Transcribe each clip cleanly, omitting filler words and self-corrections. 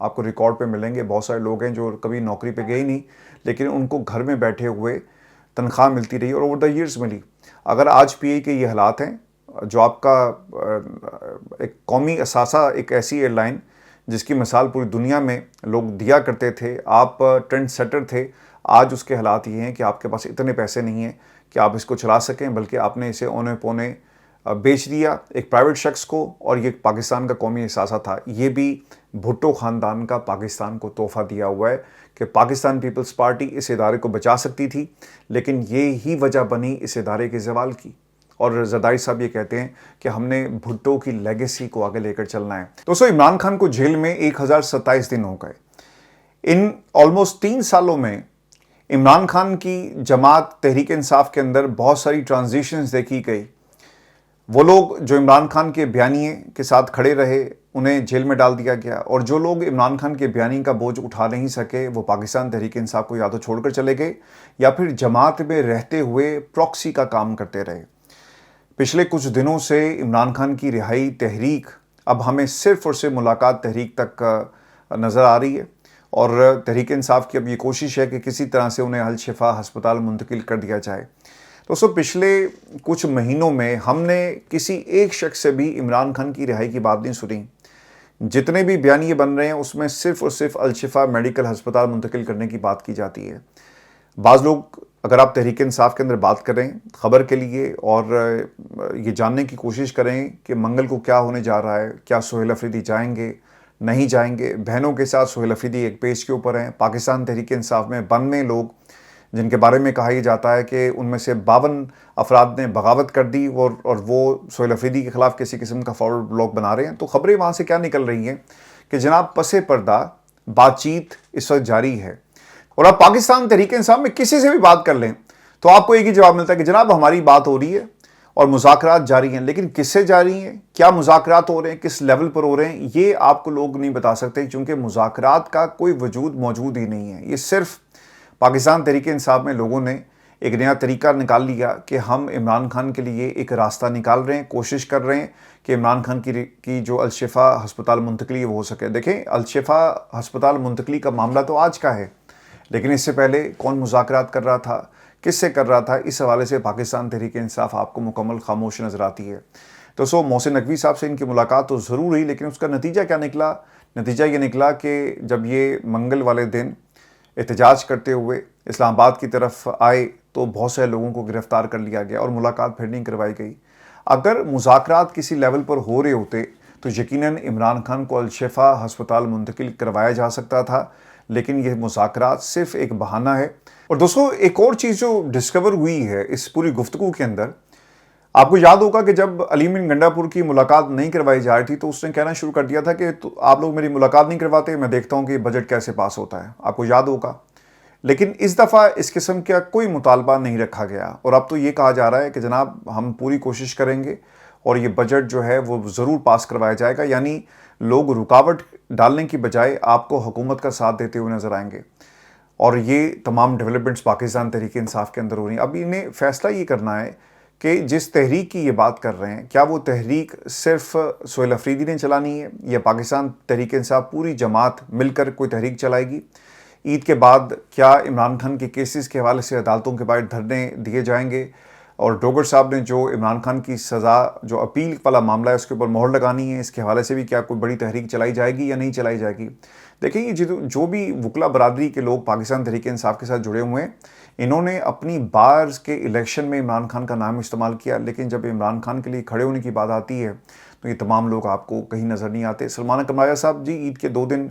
آپ کو ریکارڈ پہ ملیں گے. بہت سارے لوگ ہیں جو کبھی نوکری پہ گئے ہی نہیں لیکن ان کو گھر میں بیٹھے ہوئے تنخواہ ملتی رہی اور اوور دا ایئرز ملی. اگر آج پی اے کے یہ حالات ہیں, جو آپ کا ایک قومی اثاثہ, ایک ایسی ایئر لائن جس کی مثال پوری دنیا میں لوگ دیا کرتے تھے, آپ ٹرینڈ سیٹر تھے, آج اس کے حالات یہ ہیں کہ آپ کے پاس اتنے پیسے نہیں ہیں کہ آپ اس کو چلا سکیں, بلکہ آپ نے اسے اونے پونے بیچ دیا ایک پرائیویٹ شخص کو. اور یہ پاکستان کا قومی اثاثہ تھا, یہ بھی بھٹو خاندان کا پاکستان کو تحفہ دیا ہوا ہے کہ پاکستان پیپلز پارٹی اس ادارے کو بچا سکتی تھی, لیکن یہ ہی وجہ بنی اس ادارے کے زوال کی. اور زرداری صاحب یہ کہتے ہیں کہ ہم نے بھٹو کی لیگیسی کو آگے لے کر چلنا ہے. دوستو, عمران خان کو جیل میں 1027 دن ہو گئے. ان آلموسٹ 3 سالوں میں عمران خان کی جماعت تحریک انصاف کے اندر بہت ساری ٹرانزیشنز دیکھی گئی. وہ لوگ جو عمران خان کے بیانیے کے ساتھ کھڑے رہے انہیں جیل میں ڈال دیا گیا, اور جو لوگ عمران خان کے بیانیے کا بوجھ اٹھا نہیں سکے وہ پاکستان تحریک انصاف کو یا تو چھوڑ کر چلے گئے یا پھر جماعت میں رہتے ہوئے پراکسی کا کام کرتے رہے. پچھلے کچھ دنوں سے عمران خان کی رہائی تحریک اب ہمیں صرف اور صرف ملاقات تحریک تک نظر آ رہی ہے, اور تحریک انصاف کی اب یہ کوشش ہے کہ کسی طرح سے انہیں الشفا ہسپتال منتقل کر دیا جائے. دوستو, پچھلے کچھ مہینوں میں ہم نے کسی ایک شخص سے بھی عمران خان کی رہائی کی بات نہیں سنی. جتنے بھی بیانیے بن رہے ہیں اس میں صرف اور صرف الشفا میڈیکل ہسپتال منتقل کرنے کی بات کی جاتی ہے. بعض لوگ اگر آپ تحریک انصاف کے اندر بات کریں خبر کے لیے اور یہ جاننے کی کوشش کریں کہ منگل کو کیا ہونے جا رہا ہے, کیا سہیل افریدی جائیں گے نہیں جائیں گے, بہنوں کے ساتھ سہیل افریدی ایک پیج کے اوپر ہیں. پاکستان تحریک انصاف میں 92 لوگ جن کے بارے میں کہا یہ جاتا ہے کہ ان میں سے 52 افراد نے بغاوت کر دی اور وہ سہیل افریدی کے خلاف کسی قسم کا فارورڈ بلاک بنا رہے ہیں. تو خبریں وہاں سے کیا نکل رہی ہیں کہ جناب پس پردہ بات چیت اس وقت جاری ہے, اور آپ پاکستان تحریک انصاف میں کسی سے بھی بات کر لیں تو آپ کو ایک ہی جواب ملتا ہے کہ جناب ہماری بات ہو رہی ہے اور مذاکرات جاری ہیں. لیکن کس سے جاری ہیں, کیا مذاکرات ہو رہے ہیں, کس لیول پر ہو رہے ہیں, یہ آپ کو لوگ نہیں بتا سکتے, کیونکہ مذاکرات کا کوئی وجود موجود ہی نہیں ہے. یہ صرف پاکستان تحریک انصاف میں لوگوں نے ایک نیا طریقہ نکال لیا کہ ہم عمران خان کے لیے ایک راستہ نکال رہے ہیں, کوشش کر رہے ہیں کہ عمران خان کی جو الشفا ہسپتال منتقلی وہ ہو سکے. دیکھیں, الشفا ہسپتال منتقلی کا معاملہ تو آج کا ہے, لیکن اس سے پہلے کون مذاکرات کر رہا تھا, کس سے کر رہا تھا, اس حوالے سے پاکستان تحریک انصاف آپ کو مکمل خاموش نظر آتی ہے. تو محسن نقوی صاحب سے ان کی ملاقات تو ضرور ہوئی, لیکن اس کا نتیجہ کیا نکلا؟ نتیجہ یہ نکلا کہ جب یہ منگل والے دن احتجاج کرتے ہوئے اسلام آباد کی طرف آئے تو بہت سے لوگوں کو گرفتار کر لیا گیا اور ملاقات پھر نہیں کروائی گئی. اگر مذاکرات کسی لیول پر ہو رہے ہوتے تو یقیناً عمران خان کو الشفا ہسپتال منتقل کروایا جا سکتا تھا, لیکن یہ مذاکرات صرف ایک بہانہ ہے. اور دوستو, ایک اور چیز جو ڈسکور ہوئی ہے اس پوری گفتگو کے اندر, آپ کو یاد ہوگا کہ جب علیم بن گنڈا پور کی ملاقات نہیں کروائی جا رہی تھی تو اس نے کہنا شروع کر دیا تھا کہ آپ لوگ میری ملاقات نہیں کرواتے, میں دیکھتا ہوں کہ بجٹ کیسے پاس ہوتا ہے. آپ کو یاد ہوگا. لیکن اس دفعہ اس قسم کا کوئی مطالبہ نہیں رکھا گیا, اور اب تو یہ کہا جا رہا ہے کہ جناب ہم پوری کوشش کریں گے اور یہ بجٹ جو ہے وہ ضرور پاس کروایا جائے گا. یعنی لوگ رکاوٹ ڈالنے کی بجائے آپ کو حکومت کا ساتھ دیتے ہوئے نظر آئیں گے, اور یہ تمام ڈیولپمنٹس پاکستان تحریک انصاف کے اندر ہو رہی ہیں. اب انہیں فیصلہ یہ کرنا ہے کہ جس تحریک کی یہ بات کر رہے ہیں, کیا وہ تحریک صرف سہیل افریدی نے چلانی ہے یا پاکستان تحریک انصاف پوری جماعت مل کر کوئی تحریک چلائے گی؟ عید کے بعد کیا عمران خان کے کیسز کے حوالے سے عدالتوں کے باہر دھرنے دیے جائیں گے؟ اور ڈوگر صاحب نے جو عمران خان کی سزا جو اپیل والا معاملہ ہے اس کے اوپر مہر لگانی ہے, اس کے حوالے سے بھی کیا کوئی بڑی تحریک چلائی جائے گی یا نہیں چلائی جائے گی؟ دیکھیں, یہ جو بھی وکلا برادری کے لوگ پاکستان تحریک انصاف کے ساتھ جڑے ہوئے ہیں, انہوں نے اپنی بارز کے الیکشن میں عمران خان کا نام استعمال کیا, لیکن جب عمران خان کے لیے کھڑے ہونے کی بات آتی ہے تو یہ تمام لوگ آپ کو کہیں نظر نہیں آتے. سلمان کمرایا صاحب جی عید کے 2 دن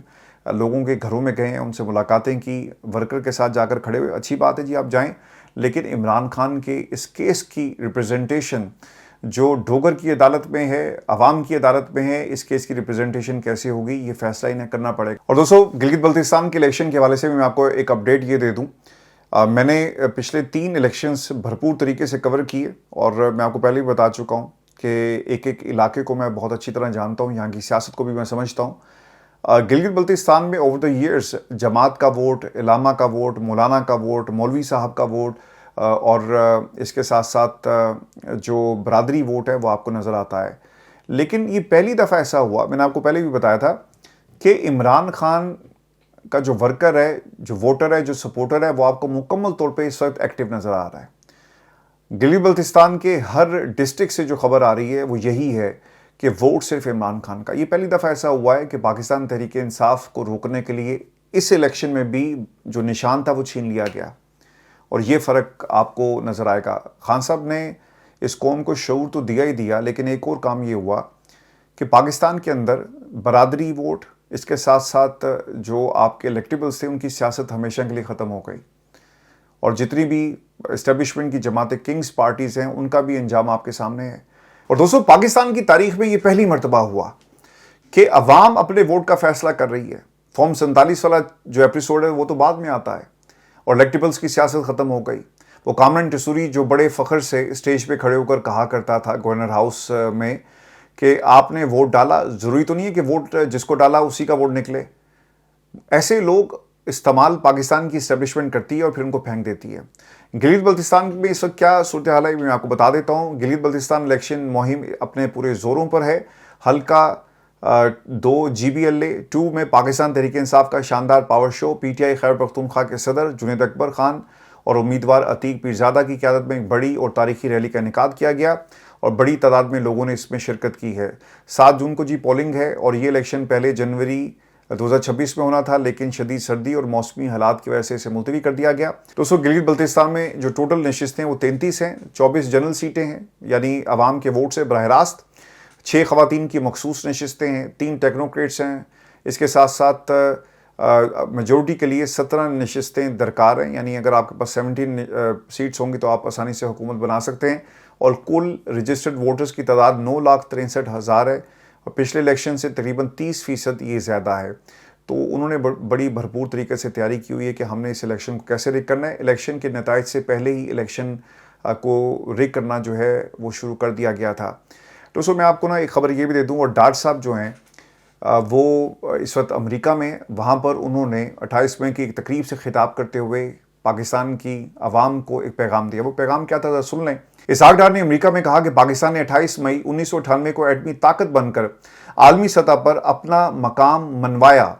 لوگوں کے گھروں میں گئے ہیں, ان سے ملاقاتیں کی, ورکر کے ساتھ جا کر کھڑے ہوئے, اچھی بات ہے جی آپ جائیں, لیکن عمران خان کے اس کیس کی ریپرزنٹیشن جو ڈوگر کی عدالت میں ہے, عوام کی عدالت میں ہے, اس کیس کی ریپرزنٹیشن کیسے ہوگی یہ فیصلہ انہیں کرنا پڑے گا. اور دوستو, گلگت بلتستان کے الیکشن کے حوالے سے بھی میں آپ کو ایک اپڈیٹ یہ دے دوں. میں نے پچھلے 3 الیکشنز بھرپور طریقے سے کور کیے, اور میں آپ کو پہلے بھی بتا چکا ہوں کہ ایک ایک علاقے کو میں بہت اچھی طرح جانتا ہوں, یہاں کی سیاست کو بھی میں سمجھتا ہوں. گلگت بلتستان میں اوور دا ایئرز جماعت کا ووٹ, علامہ کا ووٹ, مولانا کا ووٹ, مولوی صاحب کا ووٹ, اور اس کے ساتھ ساتھ جو برادری ووٹ ہے وہ آپ کو نظر آتا ہے. لیکن یہ پہلی دفعہ ایسا ہوا, میں نے آپ کو پہلے بھی بتایا تھا کہ عمران خان کا جو ورکر ہے، جو ووٹر ہے، جو سپورٹر ہے، وہ آپ کو مکمل طور پہ اس وقت ایکٹیو نظر آ رہا ہے۔ گلگت بلتستان کے ہر ڈسٹرکٹ سے جو خبر آ رہی ہے وہ یہی ہے کہ ووٹ صرف عمران خان کا۔ یہ پہلی دفعہ ایسا ہوا ہے کہ پاکستان تحریک انصاف کو روکنے کے لیے اس الیکشن میں بھی جو نشان تھا وہ چھین لیا گیا، اور یہ فرق آپ کو نظر آئے گا۔ خان صاحب نے اس قوم کو شعور تو دیا ہی دیا، لیکن ایک اور کام یہ ہوا کہ پاکستان کے اندر برادری ووٹ، اس کے ساتھ ساتھ جو آپ کے الیکٹیبلز تھے ان کی سیاست ہمیشہ کے لیے ختم ہو گئی، اور جتنی بھی اسٹیبلشمنٹ کی جماعتیں، کنگز پارٹیز ہیں، ان کا بھی انجام آپ کے سامنے ہے۔ اور دوستو، پاکستان کی تاریخ میں یہ پہلی مرتبہ ہوا کہ عوام اپنے ووٹ کا فیصلہ کر رہی ہے۔ فارم 47 والا جو ایپیسوڈ ہے وہ تو بعد میں آتا ہے، اور الیکٹیبلز کی سیاست ختم ہو گئی۔ وہ کامران ٹیسوری جو بڑے فخر سے اسٹیج پہ کھڑے ہو کر کہا کرتا تھا گورنر ہاؤس میں کہ آپ نے ووٹ ڈالا، ضروری تو نہیں ہے کہ ووٹ جس کو ڈالا اسی کا ووٹ نکلے۔ ایسے لوگ استعمال پاکستان کی اسٹیبلشمنٹ کرتی ہے اور پھر ان کو پھینک دیتی ہے۔ گلگت بلتستان میں اس وقت کیا صورتحال ہے میں آپ کو بتا دیتا ہوں۔ گلگت بلتستان الیکشن مہم اپنے پورے زوروں پر ہے۔ حلقہ 2 GBLA-2 میں پاکستان تحریک انصاف کا شاندار power show, PTI Khyber Pakhtunkhwa کے صدر جنید اکبر خان اور امیدوار عتیق پیرزادہ کی قیادت میں ایک بڑی اور تاریخی ریلی کا انعقاد کیا گیا، اور بڑی تعداد میں لوگوں نے اس میں شرکت کی ہے۔ 7 جون کو پولنگ ہے، اور یہ الیکشن پہلے جنوری 2026 میں ہونا تھا، لیکن شدید سردی اور موسمی حالات کی وجہ سے اسے ملتوی کر دیا گیا۔ دوستو، گلگت بلتستان میں جو ٹوٹل نشستیں وہ 33 ہیں، 24 جنرل سیٹیں ہیں، یعنی عوام کے ووٹ سے براہ راست، 6 خواتین کی مخصوص نشستیں ہیں، 3 ٹیکنوکریٹس ہیں، اس کے ساتھ ساتھ میجورٹی کے لیے 17 نشستیں درکار ہیں، یعنی اگر آپ کے پاس 17 سیٹس ہوں گی تو آپ آسانی سے حکومت بنا سکتے ہیں، اور کل رجسٹرڈ ووٹرز کی تعداد 9,63,000 ہے، اور پچھلے الیکشن سے تقریباً 30% یہ زیادہ ہے۔ تو انہوں نے بڑی بھرپور طریقے سے تیاری کی ہوئی ہے کہ ہم نے اس الیکشن کو کیسے ریگ کرنا ہے۔ الیکشن کے نتائج سے پہلے ہی الیکشن کو ریگ کرنا جو ہے وہ شروع کر دیا گیا تھا۔ تو میں آپ کو ایک خبر یہ بھی دے دوں، اور ڈاٹ صاحب جو ہیں وہ اس وقت امریکہ میں، وہاں پر انہوں نے 28 مئی کی ایک تقریب سے خطاب کرتے ہوئے پاکستان کی عوام کو ایک پیغام دیا۔ وہ پیغام کیا تھا، ذرا سن لیں۔ اسحاق ڈار نے امریکہ میں کہا کہ پاکستان نے 28 مئی 1998 کو ایٹمی طاقت بن کر عالمی سطح پر اپنا مقام منوایا۔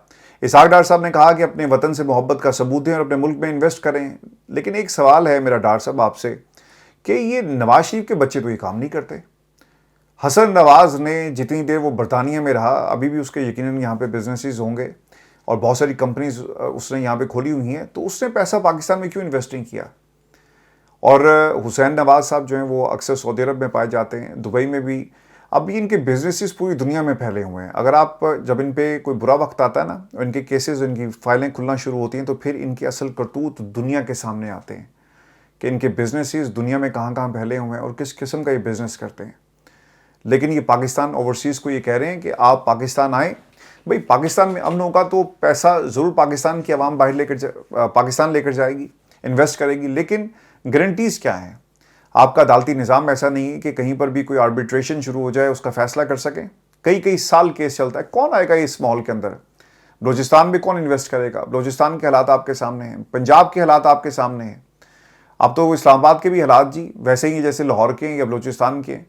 اسحاق ڈار صاحب نے کہا کہ اپنے وطن سے محبت کا ثبوت دیں اور اپنے ملک میں انویسٹ کریں، لیکن ایک سوال ہے میرا ڈار صاحب آپ سے کہ یہ نواز شریف کے بچے تو یہ کام نہیں کرتے۔ حسن نواز نے جتنی دیر وہ برطانیہ میں رہا، ابھی بھی اس کے یقیناً یہاں پہ بزنسز ہوں گے اور بہت ساری کمپنیز اس نے یہاں پہ کھولی ہوئی ہیں، تو اس نے پیسہ پاکستان میں کیوں انویسٹ نہیں کیا؟ اور حسین نواز صاحب جو ہیں وہ اکثر سعودی عرب میں پائے جاتے ہیں، دبئی میں بھی۔ اب ان کے بزنسز پوری دنیا میں پھیلے ہوئے ہیں۔ اگر آپ جب ان پہ کوئی برا وقت آتا ہے نا، اور ان کے کیسز، ان کی فائلیں کھلنا شروع ہوتی ہیں، تو پھر ان کے اصل کرتوت دنیا کے سامنے آتے ہیں کہ ان کے بزنسز دنیا میں کہاں کہاں پھیلے ہوئے ہیں اور کس قسم کا یہ بزنس کرتے ہیں۔ لیکن یہ پاکستان اوورسیز کو یہ کہہ رہے ہیں کہ آپ پاکستان آئیں، بھئی پاکستان میں امن ہوگا تو پیسہ ضرور پاکستان کی عوام پاکستان لے کر جائے گی، انویسٹ کرے گی، لیکن گارنٹیز کیا ہیں؟ آپ کا عدالتی نظام ایسا نہیں ہے کہ کہیں پر بھی کوئی آربیٹریشن شروع ہو جائے اس کا فیصلہ کر سکیں۔ کئی سال کیس چلتا ہے، کون آئے گا اس ماحول کے اندر؟ بلوچستان میں کون انویسٹ کرے گا؟ بلوچستان کے حالات آپ کے سامنے ہیں، پنجاب کے حالات آپ کے سامنے ہیں، اب تو اسلام آباد کے بھی حالات ویسے ہی جیسے لاہور کے ہیں یا بلوچستان کے ہیں۔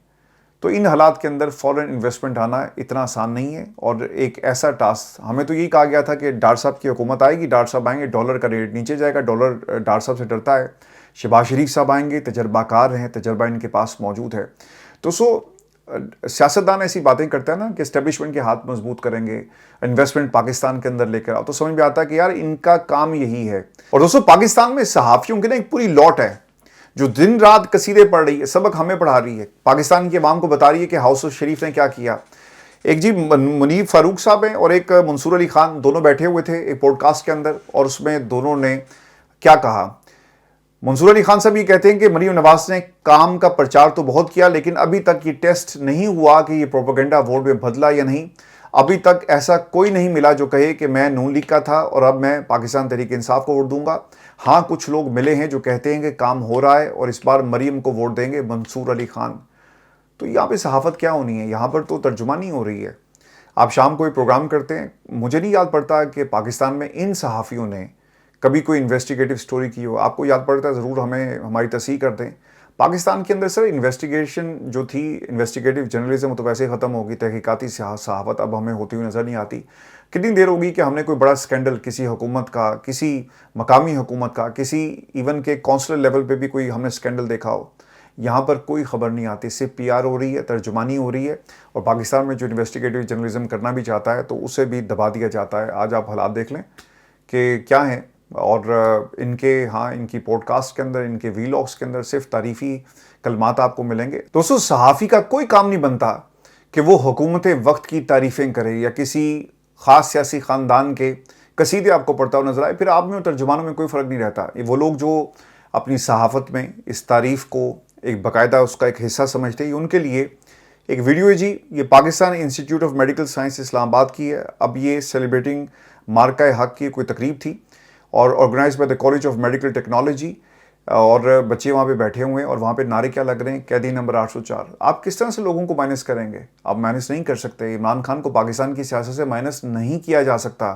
تو ان حالات کے اندر فورن انویسٹمنٹ آنا اتنا آسان نہیں ہے، اور ایک ایسا ٹاسک ہمیں تو یہی کہا گیا تھا کہ ڈار صاحب کی حکومت آئے گی، ڈار صاحب آئیں گے، ڈالر کا ریٹ نیچے جائے گا، ڈالر ڈار صاحب سے ڈرتا ہے۔ شہباز شریف صاحب آئیں گے، تجربہ کار ہیں، تجربہ ان کے پاس موجود ہے۔ تو سیاستدان ایسی باتیں کرتا ہے نا کہ اسٹیبلشمنٹ کے ہاتھ مضبوط کریں گے، انویسٹمنٹ پاکستان کے اندر لے کر آؤ، تو سمجھ میں آتا ہے کہ یار ان کا کام یہی ہے۔ اور دوستو، پاکستان میں صحافیوں کی ایک پوری لوٹ ہے جو دن رات قصیدے پڑھ رہی ہے، سبق ہمیں پڑھا رہی ہے، پاکستان کی عوام کو بتا رہی ہے کہ ہاؤس آف شریف نے کیا کیا۔ ایک منیب فاروق صاحب ہیں اور ایک منصور علی خان، دونوں بیٹھے ہوئے تھے ایک پوڈ کاسٹ کے اندر، اور اس میں دونوں نے کیا کہا۔ منصور علی خان صاحب یہ کہتے ہیں کہ مریم نواز نے کام کا پرچار تو بہت کیا، لیکن ابھی تک یہ ٹیسٹ نہیں ہوا کہ یہ پروپیگنڈا ووٹ میں بدلا یا نہیں۔ ابھی تک ایسا کوئی نہیں ملا جو کہے کہ میں نون لیگ کا تھا اور اب میں پاکستان تحریک انصاف کو ووٹ دوں گا۔ ہاں، کچھ لوگ ملے ہیں جو کہتے ہیں کہ کام ہو رہا ہے اور اس بار مریم کو ووٹ دیں گے، منصور علی خان۔ تو یہاں پہ صحافت کیا ہونی ہے؟ یہاں پر تو ترجمانی ہو رہی ہے۔ آپ شام کو یہ پروگرام کرتے ہیں، مجھے نہیں یاد پڑتا کہ پاکستان میں ان صحافیوں نے کبھی کوئی انویسٹیگیٹو سٹوری کی ہو۔ آپ کو یاد پڑتا ہے ضرور ہمیں ہماری تصحیح کر دیں۔ پاکستان کے اندر سر انویسٹیگیشن جو تھی، انویسٹیگیٹو جرنلزم تو ویسے ہی ختم ہوگی، تحقیقاتی صحافت اب ہمیں ہوتی ہوئی نظر نہیں آتی۔ کتنی دیر ہوگی کہ ہم نے کوئی بڑا سکینڈل کسی حکومت کا، کسی مقامی حکومت کا، کسی ایون کے کونسلر لیول پہ بھی کوئی ہم نے سکینڈل دیکھا ہو؟ یہاں پر کوئی خبر نہیں آتی، صرف پی آر ہو رہی ہے، ترجمانی ہو رہی ہے، اور پاکستان میں جو انویسٹیگیٹو جرنلزم کرنا بھی چاہتا ہے تو اسے بھی دبا دیا جاتا ہے۔ آج آپ حالات دیکھ لیں کہ کیا ہیں، اور ان کی پوڈ کاسٹ کے اندر، ان کے ویلاگس کے اندر صرف تعریفی کلمات آپ کو ملیں گے۔ دوستو، صحافی کا کوئی کام نہیں بنتا کہ وہ حکومت وقت کی تعریفیں کرے یا کسی خاص سیاسی خاندان کے قصیدے آپ کو پڑھتا ہو نظر آئے، پھر آپ میں اور ترجمانوں میں کوئی فرق نہیں رہتا۔ یہ وہ لوگ جو اپنی صحافت میں اس تعریف کو ایک باقاعدہ اس کا ایک حصہ سمجھتے ہیں، ان کے لیے ایک ویڈیو ہے جی، یہ Pakistan institute of medical science Islamabad کی ہے۔ اب یہ سیلیبریٹنگ مارکہ حق کی کوئی تقریب تھی، اور organise by the college of medical technology, اور بچے وہاں پہ بیٹھے ہوئے ہیں، اور وہاں پہ نعرے کیا لگ رہے ہیں؟ قیدی نمبر 804۔ آپ کس طرح سے لوگوں کو مائنس کریں گے؟ آپ مائنس نہیں کر سکتے۔ عمران خان کو پاکستان کی سیاست سے مائنس نہیں کیا جا سکتا۔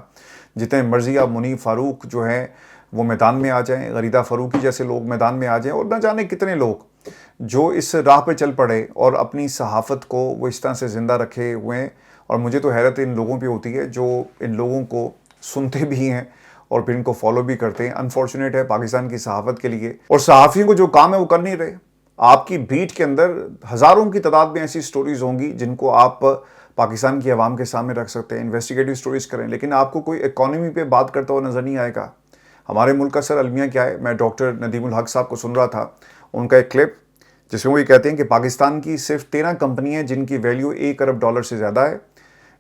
جتنے مرضی آپ منیب فاروق جو ہیں وہ میدان میں آ جائیں، غریدہ فاروقی جیسے لوگ میدان میں آ جائیں، اور نہ جانے کتنے لوگ جو اس راہ پہ چل پڑے اور اپنی صحافت کو وہ اس طرح سے زندہ رکھے ہوئے ہیں۔ اور مجھے تو حیرت ان لوگوں پہ ہوتی ہے جو ان لوگوں کو سنتے بھی ہیں اور پھر ان کو فالو بھی کرتے ہیں۔ انفارچونیٹ ہے پاکستان کی صحافت کے لیے، اور صحافیوں کو جو کام ہے وہ کر نہیں رہے۔ آپ کی بیٹ کے اندر ہزاروں کی تعداد میں ایسی سٹوریز ہوں گی جن کو آپ پاکستان کی عوام کے سامنے رکھ سکتے ہیں، انویسٹیگیٹو سٹوریز کریں، لیکن آپ کو کوئی اکانومی پہ بات کرتا ہوا نظر نہیں آئے گا۔ ہمارے ملک کا سر المیہ کیا ہے؟ میں ڈاکٹر ندیم الحق صاحب کو سن رہا تھا، ان کا ایک کلپ جس میں وہ یہ کہتے ہیں کہ پاکستان کی صرف 13 کمپنیاں جن کی ویلیو $1 ارب سے زیادہ ہے،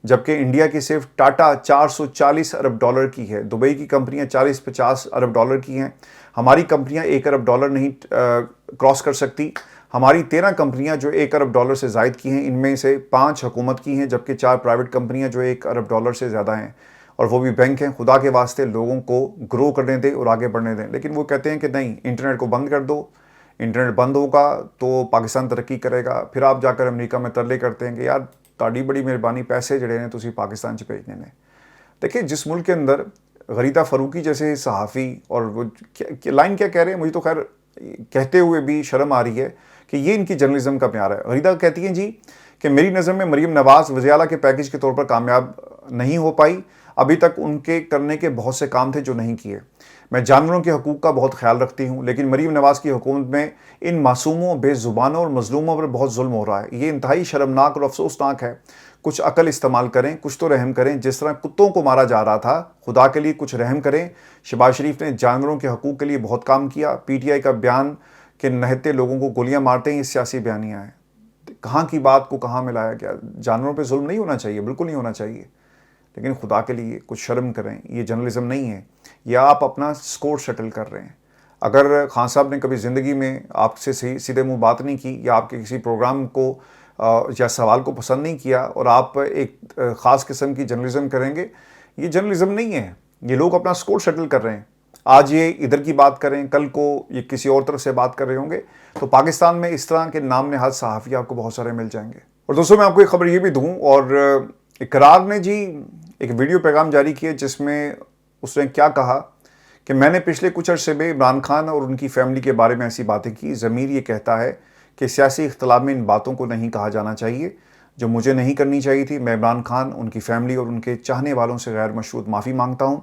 جبکہ انڈیا کی صرف ٹاٹا 440 ارب ڈالر کی ہے، دبئی کی کمپنیاں 40-50 ارب ڈالر کی ہیں، ہماری کمپنیاں $1 ارب نہیں کراس کر سکتی۔ ہماری 13 کمپنیاں جو $1 ارب سے زائد کی ہیں، ان میں سے 5 حکومت کی ہیں، جبکہ 4 پرائیویٹ کمپنیاں جو $1 ارب سے زیادہ ہیں، اور وہ بھی بینک ہیں۔ خدا کے واسطے لوگوں کو گرو کرنے دیں اور آگے بڑھنے دیں، لیکن وہ کہتے ہیں کہ نہیں، انٹرنیٹ کو بند کر دو، انٹرنیٹ بند ہوگا تو پاکستان ترقی کرے گا۔ پھر آپ جا کر امریکہ میں ترلے کرتے ہیں کہ یار تاڑی بڑی مہربانی، پیسے جڑے ہیں تسی پاکستان سے بھیجنے نے۔ دیکھیں، جس ملک کے اندر غریدہ فاروقی جیسے صحافی، اور وہ لائن کیا کہہ رہے ہیں، مجھے تو خیر کہتے ہوئے بھی شرم آ رہی ہے کہ یہ ان کی جرنلزم کا معیار ہے۔ غریدہ کہتی ہیں جی کہ میری نظر میں مریم نواز وزیر اعلیٰ کے پیکج کے طور پر کامیاب نہیں ہو پائی، ابھی تک ان کے کرنے کے بہت سے کام تھے جو نہیں کیے۔ میں جانوروں کے حقوق کا بہت خیال رکھتی ہوں، لیکن مریم نواز کی حکومت میں ان معصوموں، بے زبانوں اور مظلوموں پر بہت ظلم ہو رہا ہے۔ یہ انتہائی شرمناک اور افسوسناک ہے۔ کچھ عقل استعمال کریں، کچھ تو رحم کریں۔ جس طرح کتوں کو مارا جا رہا تھا، خدا کے لیے کچھ رحم کریں۔ شہباز شریف نے جانوروں کے حقوق کے لیے بہت کام کیا۔ پی ٹی آئی کا بیان کہ نہتے لوگوں کو گولیاں مارتے ہیں، یہ سیاسی بیانیہ ہے۔ کہاں کی بات کو کہاں ملایا گیا؟ جانوروں پہ ظلم نہیں ہونا چاہیے، بالکل نہیں ہونا چاہیے، لیکن خدا کے لیے کچھ شرم کریں۔ یہ جرنلزم نہیں ہے، یا آپ اپنا سکور شٹل کر رہے ہیں۔ اگر خان صاحب نے کبھی زندگی میں آپ سے سیدھے منہ بات نہیں کی، یا آپ کے کسی پروگرام کو یا سوال کو پسند نہیں کیا، اور آپ ایک خاص قسم کی جرنلزم کریں گے، یہ جرنلزم نہیں ہے۔ یہ لوگ اپنا سکور شٹل کر رہے ہیں۔ آج یہ ادھر کی بات کریں، کل کو یہ کسی اور طرف سے بات کر رہے ہوں گے، تو پاکستان میں اس طرح کے نام نہاد صحافی آپ کو بہت سارے مل جائیں گے۔ اور دوستوں، میں آپ کو ایک خبر یہ بھی دوں، اور اقرار نے جی ایک ویڈیو پیغام جاری کیا جس میں اس نے کیا کہا کہ میں نے پچھلے کچھ عرصے میں عمران خان اور ان کی فیملی کے بارے میں ایسی باتیں کی، ضمیر یہ کہتا ہے کہ سیاسی اختلاف میں ان باتوں کو نہیں کہا جانا چاہیے جو مجھے نہیں کرنی چاہیے تھی۔ میں عمران خان، ان کی فیملی اور ان کے چاہنے والوں سے غیر مشروط معافی مانگتا ہوں۔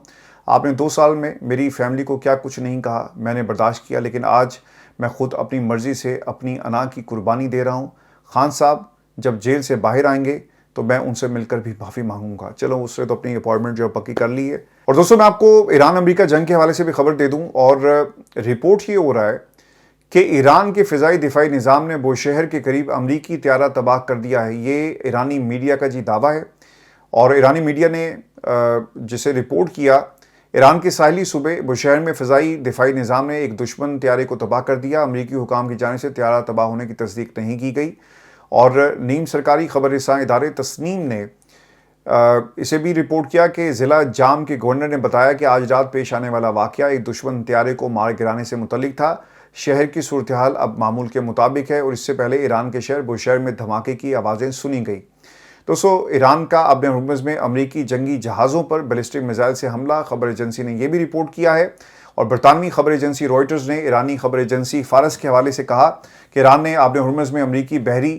آپ نے 2 سال میں میری فیملی کو کیا کچھ نہیں کہا، میں نے برداشت کیا، لیکن آج میں خود اپنی مرضی سے اپنی انا کی قربانی دے رہا ہوں۔ خان صاحب جب جیل سے باہر آئیں گے تو میں ان سے مل کر بھی معافی مانگوں گا۔ چلو، اس سے تو اپنی اپوائنٹمنٹ جو پکی کر لی ہے۔ اور دوستوں، میں آپ کو ایران امریکہ جنگ کے حوالے سے بھی خبر دے دوں، اور رپورٹ یہ ہو رہا ہے کہ ایران کے فضائی دفاعی نظام نے بوشہر کے قریب امریکی طیارہ تباہ کر دیا ہے۔ یہ ایرانی میڈیا کا جی دعویٰ ہے، اور ایرانی میڈیا نے جسے رپورٹ کیا، ایران کے ساحلی صوبے بوشہر میں فضائی دفاعی نظام نے ایک دشمن طیارے کو تباہ کر دیا۔ امریکی حکام کی جانب سے طیارہ تباہ ہونے کی تصدیق نہیں کی گئی، اور نیم سرکاری خبر رساں ادارے تسنیم نے اسے بھی رپورٹ کیا کہ ضلع جام کے گورنر نے بتایا کہ آج رات پیش آنے والا واقعہ ایک دشمن طیارے کو مار گرانے سے متعلق تھا۔ شہر کی صورتحال اب معمول کے مطابق ہے، اور اس سے پہلے ایران کے شہر بوشہر میں دھماکے کی آوازیں سنی گئی۔ دوستو، ایران کا اپنے ہرمز میں امریکی جنگی جہازوں پر بیلسٹک میزائل سے حملہ، خبر ایجنسی نے یہ بھی رپورٹ کیا ہے۔ اور برطانوی خبر ایجنسی روئٹرز نے ایرانی خبر ایجنسی فارس کے حوالے سے کہا کہ ایران نے آبِ ہرمز میں امریکی بحری